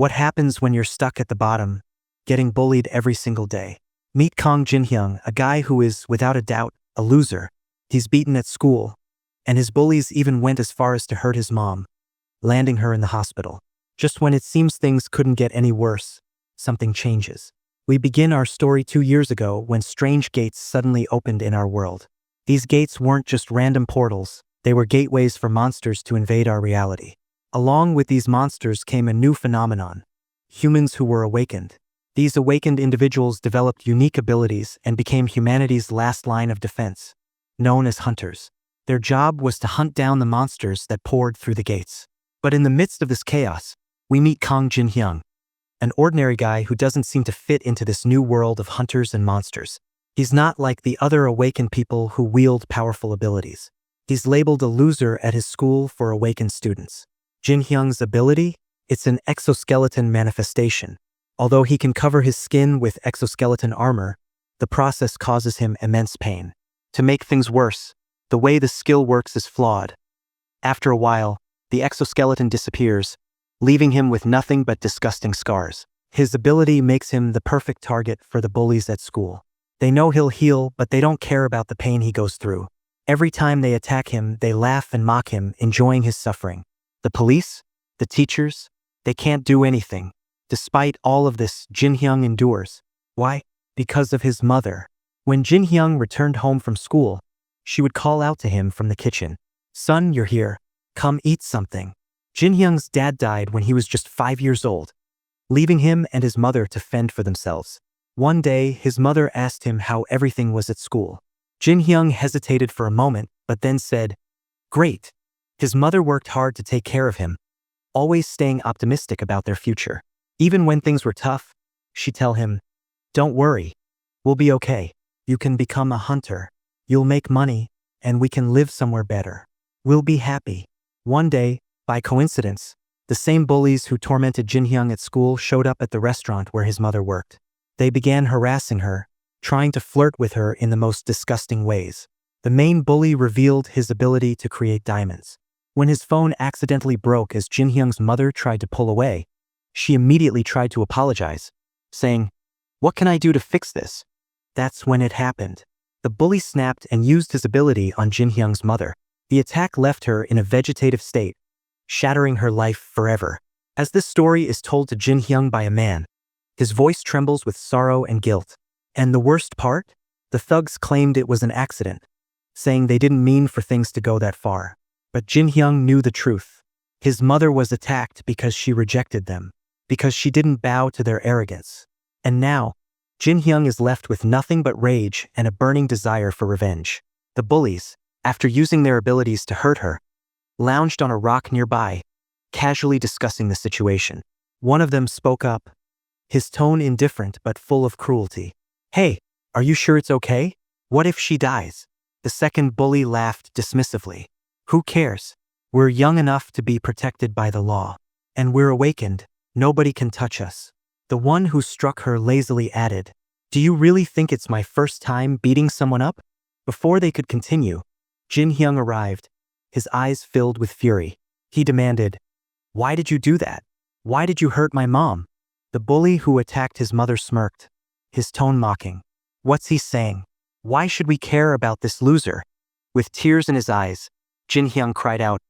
What happens when you're stuck at the bottom, getting bullied every single day? Meet Kong Jinhyung, a guy who is, without a doubt, a loser. He's beaten at school, and his bullies even went as far as to hurt his mom, landing her in the hospital. Just when it seems things couldn't get any worse, something changes. We begin our story 2 years ago when strange gates suddenly opened in our world. These gates weren't just random portals, they were gateways for monsters to invade our reality. Along with these monsters came a new phenomenon: humans who were awakened. These awakened individuals developed unique abilities and became humanity's last line of defense, known as hunters. Their job was to hunt down the monsters that poured through the gates. But in the midst of this chaos, we meet Kong Jinhyung, an ordinary guy who doesn't seem to fit into this new world of hunters and monsters. He's not like the other awakened people who wield powerful abilities. He's labeled a loser at his school for awakened students. Jinhyung's ability? It's an exoskeleton manifestation. Although he can cover his skin with exoskeleton armor, the process causes him immense pain. To make things worse, the way the skill works is flawed. After a while, the exoskeleton disappears, leaving him with nothing but disgusting scars. His ability makes him the perfect target for the bullies at school. They know he'll heal, but they don't care about the pain he goes through. Every time they attack him, they laugh and mock him, enjoying his suffering. The police, the teachers, they can't do anything. Despite all of this, Jinhyung endures. Why? Because of his mother. When Jinhyung returned home from school, she would call out to him from the kitchen, "Son, you're here. Come eat something." Jinhyung's dad died when he was just 5 years old, leaving him and his mother to fend for themselves. One day, his mother asked him how everything was at school. Jinhyung hesitated for a moment, but then said, "Great." His mother worked hard to take care of him, always staying optimistic about their future. Even when things were tough, she'd tell him, "Don't worry, we'll be okay. You can become a hunter. You'll make money, and we can live somewhere better. We'll be happy." One day, by coincidence, the same bullies who tormented Jinhyung at school showed up at the restaurant where his mother worked. They began harassing her, trying to flirt with her in the most disgusting ways. The main bully revealed his ability to create diamonds. When his phone accidentally broke as Jinhyung's mother tried to pull away, she immediately tried to apologize, saying, "What can I do to fix this?" That's when it happened. The bully snapped and used his ability on Jinhyung's mother. The attack left her in a vegetative state, shattering her life forever. As this story is told to Jinhyung by a man, his voice trembles with sorrow and guilt. And the worst part? The thugs claimed it was an accident, saying they didn't mean for things to go that far. But Jinhyung knew the truth. His mother was attacked because she rejected them, because she didn't bow to their arrogance. And now, Jinhyung is left with nothing but rage and a burning desire for revenge. The bullies, after using their abilities to hurt her, lounged on a rock nearby, casually discussing the situation. One of them spoke up, his tone indifferent but full of cruelty. "Hey, are you sure it's okay? What if she dies?" The second bully laughed dismissively. "Who cares? We're young enough to be protected by the law. And we're awakened. Nobody can touch us." The one who struck her lazily added, "Do you really think it's my first time beating someone up?" Before they could continue, Jinhyung arrived, his eyes filled with fury. He demanded, "Why did you do that? Why did you hurt my mom?" The bully who attacked his mother smirked, his tone mocking. "What's he saying? Why should we care about this loser?" With tears in his eyes, Jinhyung cried out,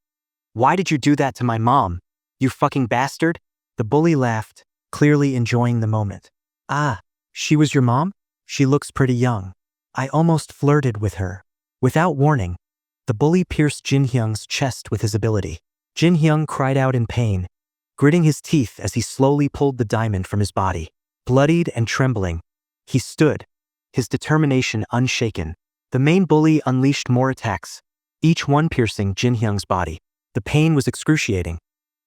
"Why did you do that to my mom? You fucking bastard?" The bully laughed, clearly enjoying the moment. "Ah, she was your mom? She looks pretty young. I almost flirted with her." Without warning, the bully pierced Jinhyung's chest with his ability. Jinhyung cried out in pain, gritting his teeth as he slowly pulled the diamond from his body. Bloodied and trembling, he stood, his determination unshaken. The main bully unleashed more attacks, each one piercing Jinhyung's body. The pain was excruciating.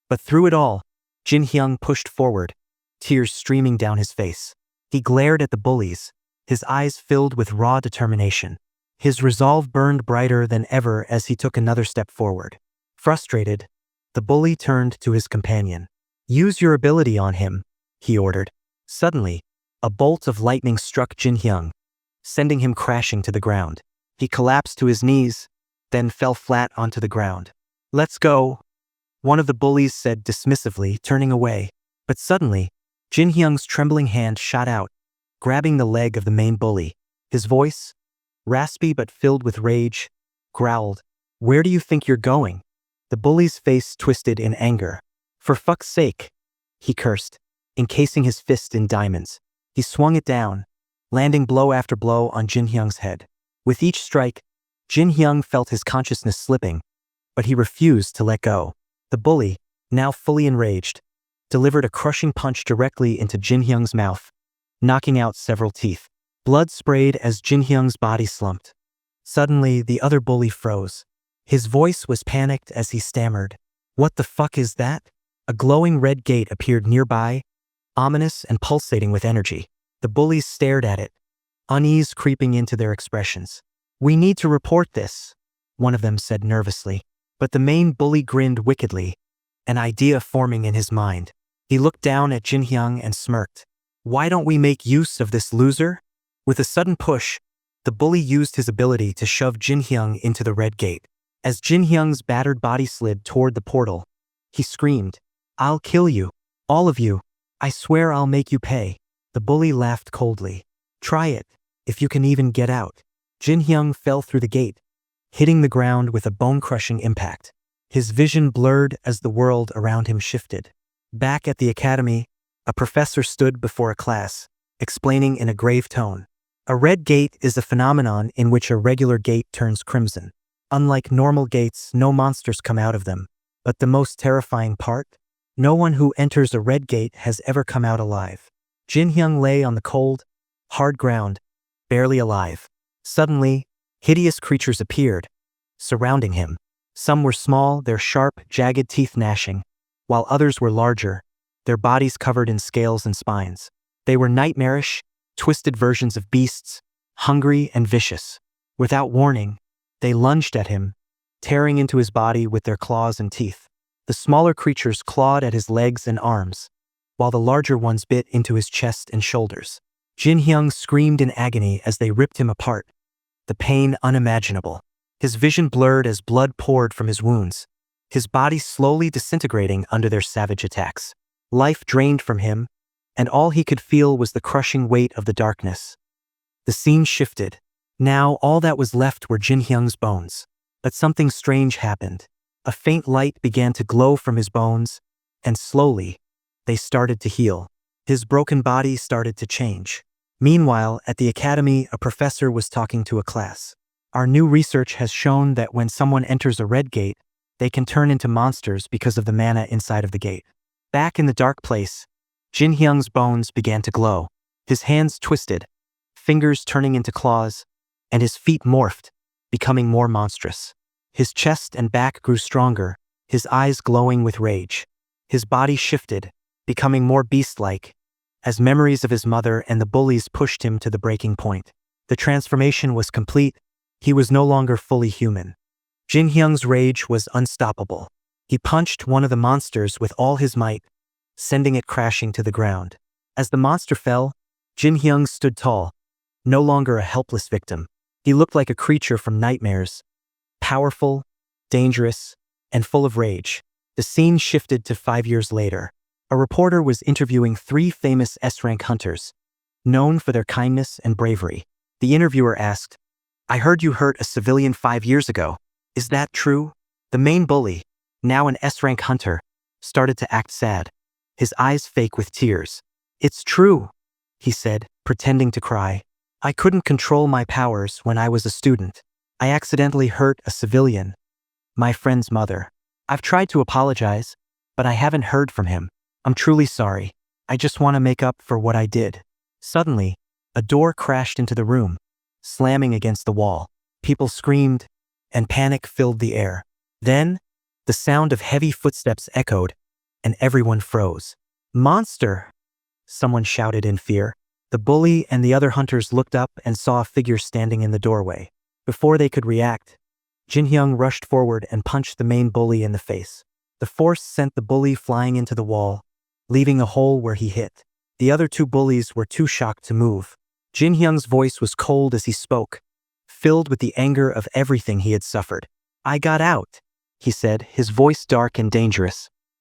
But through it all, Jinhyung pushed forward, tears streaming down his face. He glared at the bullies, his eyes filled with raw determination. His resolve burned brighter than ever as he took another step forward. Frustrated, the bully turned to his companion. "Use your ability on him," he ordered. Suddenly, a bolt of lightning struck Jinhyung, sending him crashing to the ground. He collapsed to his knees, then fell flat onto the ground. "Let's go," one of the bullies said dismissively, turning away. But suddenly, Jin Hyung's trembling hand shot out, grabbing the leg of the main bully. His voice, raspy but filled with rage, growled, "Where do you think you're going?" The bully's face twisted in anger. "For fuck's sake," he cursed, encasing his fist in diamonds. He swung it down, landing blow after blow on Jin Hyung's head. With each strike, Jin Hyung felt his consciousness slipping, but he refused to let go. The bully, now fully enraged, delivered a crushing punch directly into Jin Hyung's mouth, knocking out several teeth. Blood sprayed as Jin Hyung's body slumped. Suddenly, the other bully froze. His voice was panicked as he stammered, "What the fuck is that?" A glowing red gate appeared nearby, ominous and pulsating with energy. The bullies stared at it, unease creeping into their expressions. "We need to report this," one of them said nervously. But the main bully grinned wickedly, an idea forming in his mind. He looked down at Jin Hyung and smirked. "Why don't we make use of this loser?" With a sudden push, the bully used his ability to shove Jin Hyung into the red gate. As Jin Hyung's battered body slid toward the portal, he screamed, "I'll kill you. All of you. I swear I'll make you pay." The bully laughed coldly. "Try it, if you can even get out." Jin Hyung fell through the gate, hitting the ground with a bone-crushing impact. His vision blurred as the world around him shifted. Back at the academy, a professor stood before a class, explaining in a grave tone. A red gate is a phenomenon in which a regular gate turns crimson. Unlike normal gates, no monsters come out of them. But the most terrifying part? No one who enters a red gate has ever come out alive. Jin Hyung lay on the cold, hard ground, barely alive. Suddenly, hideous creatures appeared, surrounding him. Some were small, their sharp, jagged teeth gnashing, while others were larger, their bodies covered in scales and spines. They were nightmarish, twisted versions of beasts, hungry and vicious. Without warning, they lunged at him, tearing into his body with their claws and teeth. The smaller creatures clawed at his legs and arms, while the larger ones bit into his chest and shoulders. Jin Hyung screamed in agony as they ripped him apart, the pain unimaginable. His vision blurred as blood poured from his wounds, his body slowly disintegrating under their savage attacks. Life drained from him, and all he could feel was the crushing weight of the darkness. The scene shifted. Now all that was left were Jin Hyung's bones. But something strange happened. A faint light began to glow from his bones, and slowly, they started to heal. His broken body started to change. Meanwhile, at the academy, a professor was talking to a class. "Our new research has shown that when someone enters a red gate, they can turn into monsters because of the mana inside of the gate." Back in the dark place, Jin Hyung's bones began to glow. His hands twisted, fingers turning into claws, and his feet morphed, becoming more monstrous. His chest and back grew stronger, his eyes glowing with rage. His body shifted, becoming more beast-like, as memories of his mother and the bullies pushed him to the breaking point. The transformation was complete. He was no longer fully human. Jin Hyung's rage was unstoppable. He punched one of the monsters with all his might, sending it crashing to the ground. As the monster fell, Jin Hyung stood tall, no longer a helpless victim. He looked like a creature from nightmares, powerful, dangerous, and full of rage. The scene shifted to 5 years later. A reporter was interviewing 3 famous S-rank hunters, known for their kindness and bravery. The interviewer asked, "I heard you hurt a civilian 5 years ago. Is that true?" The main bully, now an S-rank hunter, started to act sad, his eyes fake with tears. "It's true," he said, pretending to cry. "I couldn't control my powers when I was a student. I accidentally hurt a civilian, my friend's mother. I've tried to apologize, but I haven't heard from him. I'm truly sorry. I just want to make up for what I did." Suddenly, a door crashed into the room, slamming against the wall. People screamed, and panic filled the air. Then, the sound of heavy footsteps echoed, and everyone froze. "Monster!" someone shouted in fear. The bully and the other hunters looked up and saw a figure standing in the doorway. Before they could react, Jin Hyung rushed forward and punched the main bully in the face. The force sent the bully flying into the wall, leaving a hole where he hit. The other 2 bullies were too shocked to move. Jin Hyung's voice was cold as he spoke, filled with the anger of everything he had suffered. "I got out," he said, his voice dark and dangerous.